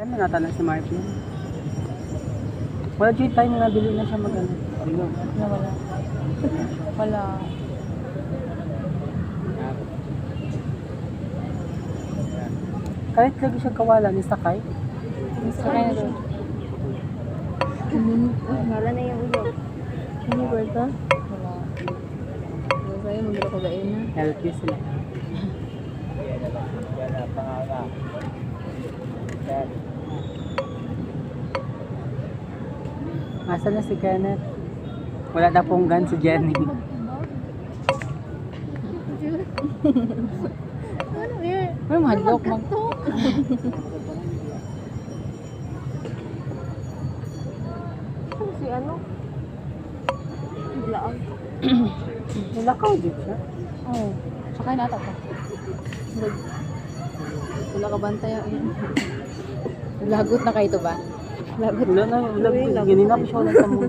Ano natanong si Marvin? Wala dyan time na bili na siya mag-ano. Wala. Wala. Kahit lagi siya kawala ni Sakay. Sakay na doon. Wala na yung uyog. Hindi ba ito? Wala. Sa'yo, magdala ko gain na. Healthy sila. Asa na si Kenneth? Wala na punggan si Jenny. Ano eh? Ay, mahadlok. Si ano? Biglaan. Nilakaw din siya. Oo. Sakay na ata pa. Wala ka bantay. Lagot na kayo ito ba? Lagot. Wala na, ginina ko siya ulit sa mo.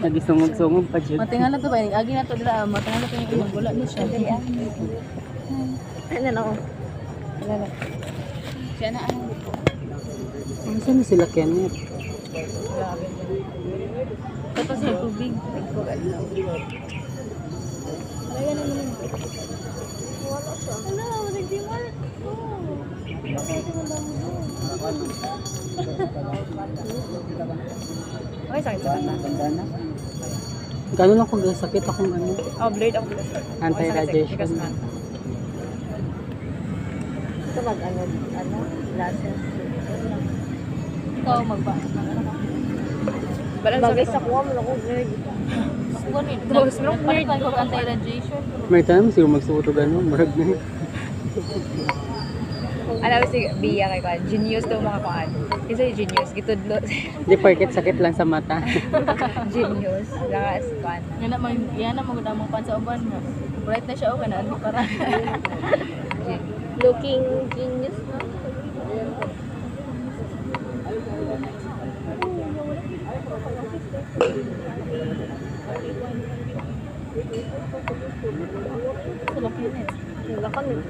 Nagisungog-sungog pa dyan. Matingal na to ba? Agi na to dila. Matingal na to yung ilang. Wala na siya. Ano na ako? Wala na. Siya na ano. Saan na sila Kenneth? Grabe. Tapos yung tubig. Wala siya. Wala, wala di mark. Okay, sakit sa mata. Ganda na. Gano'n lang kung sakit akong ano, Oh, blade ako. anti-radiation. Ito mag-ano, glasses. Ikaw magba. Bagay sa kuha mo na ko nerd. Tapos meron pa ko anti-radiation. May time siguro magsuot o gano'n, marag na. Alam si Bia kay Kwan, genius daw mga kuan. Kasi genius, gitudlo. Hindi, porket sakit lang sa mata. Genius, lakas kuan. Yan na maganda mong pan sa uban mo. Bright na siya o kana ano para. Looking genius na. Wala ka nito.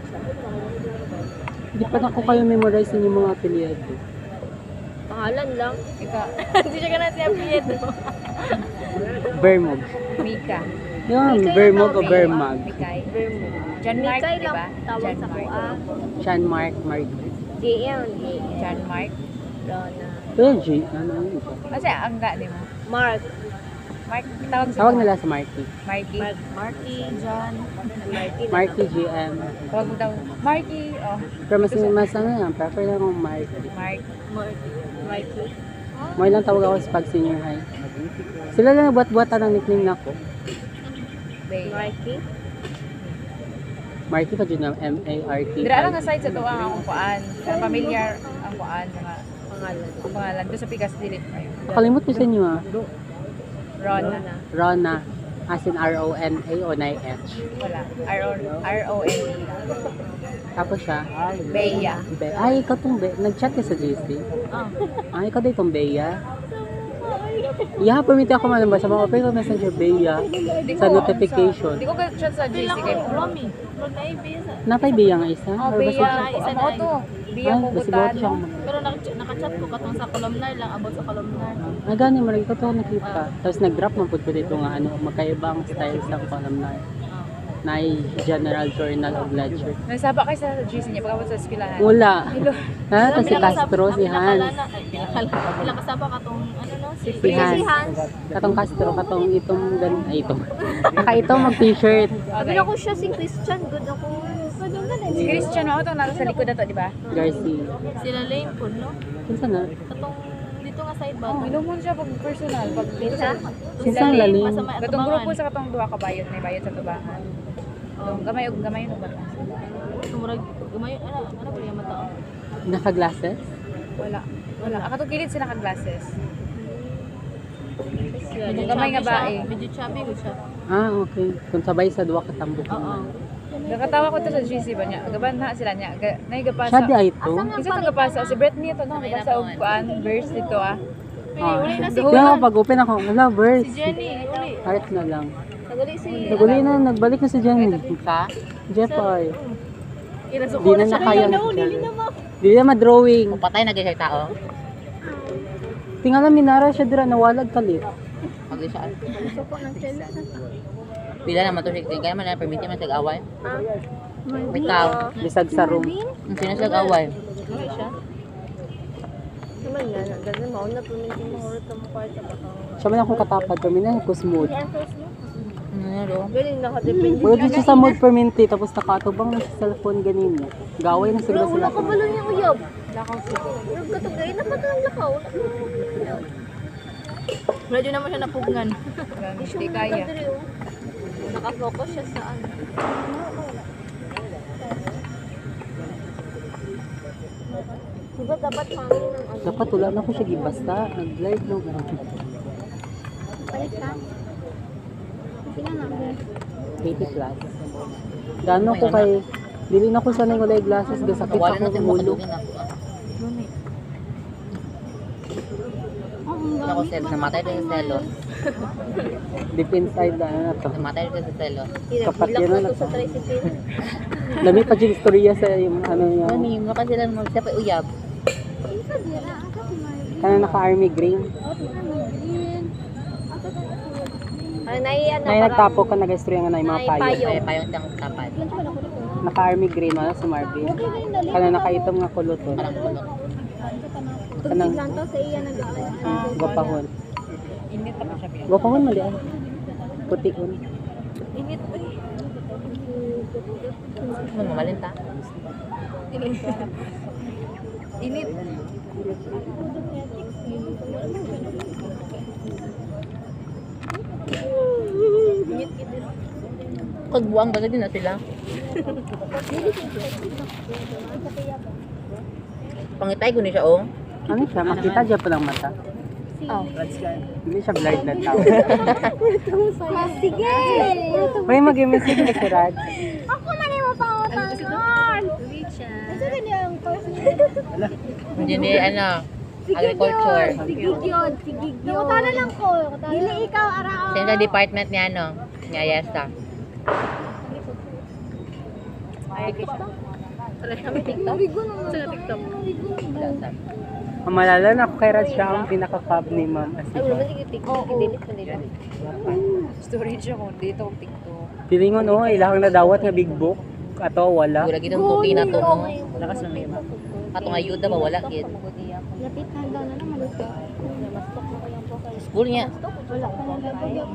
Hindi pa na ko kayo memorize yung mga apelyido. Pangalan lang. Ika. Hindi siya kana siya Pietro. Vermog. Mika. Yan, Mikay Vermog o ang tawag. Vermag. Mikay. Vermont. John Mark, Mikay di lang ba? tawag John sa Mark. kuha. Sean Mark, Mark. JM. John Mark. Rona. Pero G, ano yun ito? Kasi ang ga ni mo. Mark. Mark, tawag sa Tawag nila sa Marky. Marky. Marky. John. Marky. Marky GM. Tawag mo daw. Marky. Oh, Pero mas ano yan, prefer lang akong Marky. Mark. Marky. Mo ilang tawag ako sa pag senior high. Sila lang buat-buatan ng nickname na ako. Bay. Marky. Marky pa dyan ang M-A-R-T. Dira lang nga side sa tuwa ang akong kuan. Sa familiar ang kuan mga Pangalan. ang pangalan doon sa Pikas Dilit kayo. Nakalimot ko sa inyo ah. Rona. Rona. As in R-O-N-A o N-I-H. Wala. R-O-N-E. Tapos siya. Beya. Ay, ikaw tong nag-chat ka sa GC. Oh. Ay, ikaw din tong Bea. Yeah, pumiti ako man ba sa mga open ko messenger Bea sa notification. Hindi ko ka-chat sa GC kay Romy. Napay Bea nga isa? Oh, Or Beya. basta- Isa na to. Beya Ay, ko basta buhat siya. Pero nakachat ko katong sa columnar lang, abot sa columnar. Ay, gani mo ito to nakita. Tapos nag-drop man po dito nga ano, magkaibang style sa columnar. Na General Journal of Ledger. Nagsaba kayo sa GC niya pagkabot sa eskwelahan. Wala. Hello. Ha? Tapos si Castro, si Hans. Pinakasaba katong ano no? Si Hans. Katong Castro, katong itong ay itong. Naka itong mag-t-shirt. Sabi na ko siya si Christian, good ako. Si Christian ako itong nasa likod na to, di ba? Garcia. Sila lane po, no? Kinsa na? Katong dito nga side ba? Oh, inumun siya pag personal. Pag Pinsa? Kinsa ang lalim? Gatong grupo sa katong duha ka bayot, may bayot sa tubangan. Gamay ug gamay no ba? Tumurag, gamay, ano ba yung mata? Naka-glasses? Wala. Wala. Akatong kilid sila ka-glasses. Medyo Gamay nga chubby ba siya. eh? Medyo chubby ko siya. Ah, okay. Kung sabay sa duwa katambok. Oo. Nakatawa ko to sa GC ba niya. Gaban na sila niya. Naigapasa. Siya di ay ito. Isa tong gapasa si Britney to no. Gapasa og kuan verse dito ah. Ah. Uli na si Kaya ako pag-open ako, wala, verse. Si Jenny, uli. Heart na lang. Naguli si... Naguli na, nagbalik na si Jenny. Ka? Jeff ay. Inasok Di ko na na siya. nakayang Ayaw, siya. dili na ma. Dili na ma-drawing. Kung patay na siya tao, Tingala minara siya dira nawalag kalit. mag siya. Gusto ko ng selos na to. Pila naman to siya. Kaya man na permit man sa away. Marvin. Ikaw, Bisag sa room. ang sino sa away. Okay siya. Naman yan. Dahil mauna puminti mo ulit ang kwarta baka. Siya man akong katapad kami na ko smooth. Galing nakadepende. Pwede siya sa mood perminti tapos nakatubang na sa cellphone ganina. Gaway na sila Wala sila. ka balo niya uyab. Lakaw siya. Nagkatugay na pa ito ang lakaw. Medyo naman siya napugngan. Hindi kaya. Nakafocus siya sa ano. Diba dapat pangin ng ano? Dapat wala na ko siya gibasta. Nag-live no. Balik ka. Sila namin. 80 plus. Gano ko kay dili na ko sanay walay glasses gasakit Wala ako natin ng ulo. makadugin ako. Ako sel, namatay din sa selos. Deep inside na ano na to. Namatay din sa selos. Kapat Bilak yan na na to to. sa tricycle. Lami pa yung istorya sa yung ano niya. Mami, mo kasi lang magsapay uyab. Isa dira. Aka si Marvin. Kana naka-army green. Ay, naiyan na Nay nagtapo ka nag-istorya nga na yung mga payo. Kaya payong siyang tapad. Naka-army green wala si Marvin. Kana nakaitom nga kuluton. Parang kulot. Kanang Lang to sa iya nag-aaral. gopahon. Init pa siya biya. Gopahon mali ay. Putikon. Init ba? Mo malinta. Init. Kagbuang bagay din na sila. Pangitay ko ni siya oh. Ano siya? Makita dyan pa ng mata. Oh. Hindi siya blind na tao. Sige! May mag-message ka si Raj. Ako man yung mapangutangan! Ito ganyan ang course niya. Hindi ano, agriculture. Sige yun, sige yun. Nakutala lang ko. Dili ikaw, arao. Sa department niya ano, ni Ayesta. Kami TikTok? Rigo naman. Sa TikTok. Ang malala na ako kay Raj siya ang pinaka-fab ni Ma'am Ay, Asifa. wala sige TikTok. I-delete mo nila. Storage ako dito ang TikTok. Pilingon oh, ilahang nadawat nga big book. Ato wala. Wala gid ang tuki na to no. Lakas na may ma'am. Atong ayuda ba wala gid. Lapitan daw na naman ito. Mastok na kayang profile. School niya. Wala pa na lang.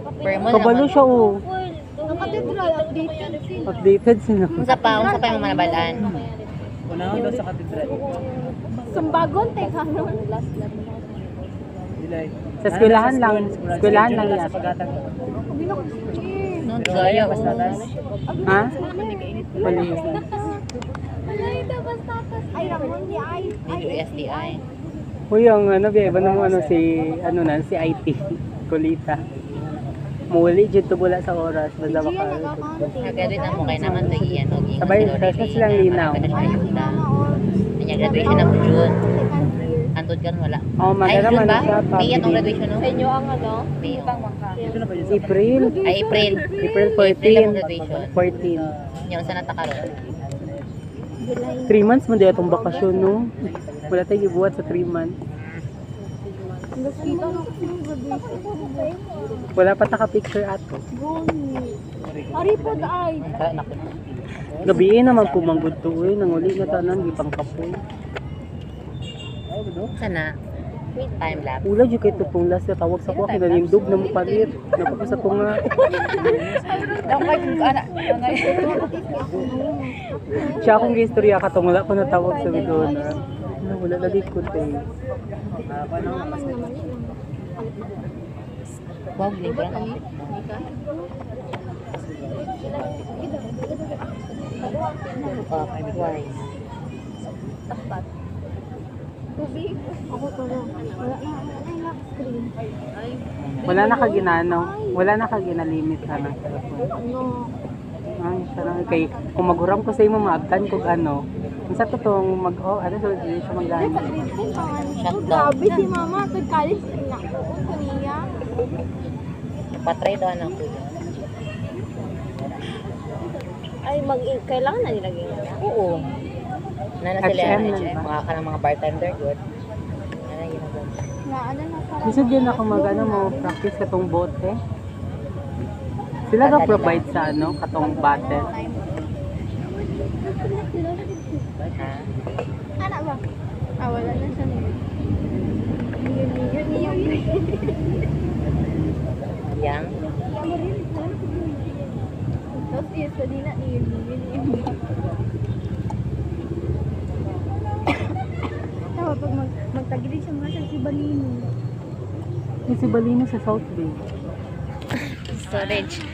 Per month Kabalo naman. siya oh. Nakatibral, updated. Updated sino. Unsa pa yung manabalaan? Unahon daw sa katedral. Sumbagon, teka nun. Sa eskwelahan lang. Eskwelahan lang yan. No, gaya oh. Ha? Palis. Ay, tapos tatas. Ay, Ramon, di ay. Medyo STI. Uy, ang ano, iba naman ano si, ano na, si IT. Kulita. Muli, dyan to bula sa oras. Basta baka. Nag-graduate na mo kay naman to iyan og ingon Sabay, si Lord tapos Lee silang na linaw. makapit na siya ayuda. Kanya graduation na mo June. Antod kan wala. Oh, Ay, maganda June man ba? na siya. May atong graduation no? Sa inyo ang ano? May. April. Ay, April. April April ang 14. graduation. 14. Yung sa natakaroon. 3 months mo di atong bakasyon, no? Wala tayo gibuhat sa 3 months. Wala pa taka-picture ato. Ari po ay. Kaya naku. Gabiin naman pumanggod to, eh. Nanguli na tanan, gipang kapoy. Sana. Time lapse. Ula, dyan kayo itong last na tawag sa kuha. Kinalindog na mo palit. Naku sa to nga. Siya akong gistorya ka wala ko natawag sa video na. Wala lagi ko tayo. Wow, libro na. Wise. Tubig. Ako pa lang. Wala na. Ay, lock screen. Wala na kaginano. Wala na kaginalimit na ng cellphone. Ano? Ay, sarang kay kung maghuram ko sa imo maabtan kog ano. Unsa to tong ano so di siya magani. Grabe si mama. Pag-college na. Ito niya. Patry daw na ako. Ay, kailangan na nilagay niya. Oo. Nana sila, HM lang HM, ba? mga kanang mga bartender, good. Nana yun ako. Na ano na para. Gusto din ako mo practice katong bote. Sila ga provide sa katong bottle. Ha? Anak ba? Ah, wala na siya niyo. Niyo. Yang? Tapos iya sa dina niyo. Tawa pag magtagilid siya mga sa Balino. Si Balino sa South Bay. Storage.